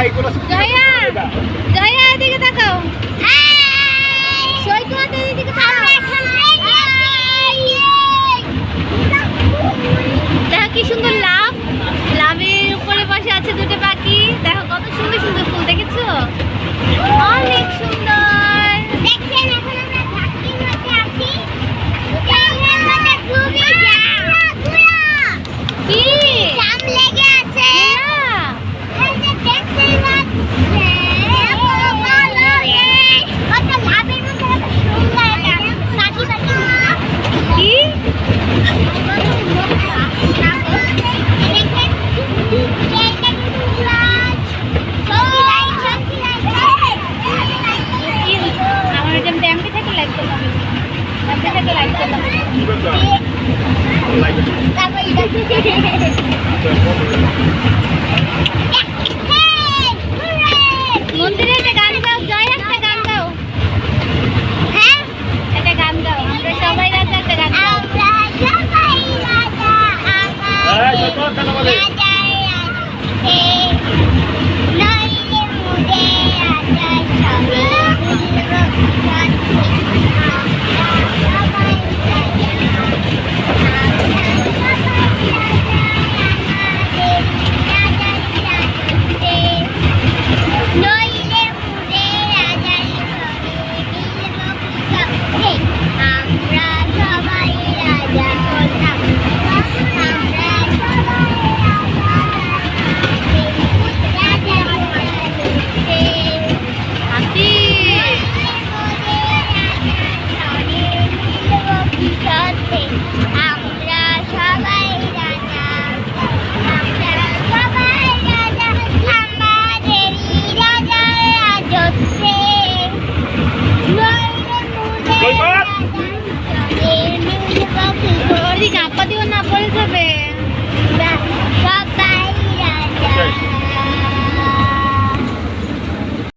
জয়া জয়া এদিকে তাকাও সৈকত এদিকে তাকাও দেখো কি সুন্দর লাভ লাভের উপরে বসে আছে দুটো পাখি দেখো কত সুন্দর সুন্দর ফুল দেখেছো অনেক সুন্দর দেখছেন এখন আমরা ঝাঁকির মধ্যে আছি এখানের মধ্যে খুবই কি জাম লেগে আছে এই যে দেখতেই পাচ্ছেন কত লাভের মধ্যে কত সুন্দর পাখি পাখি কি মন্দিরে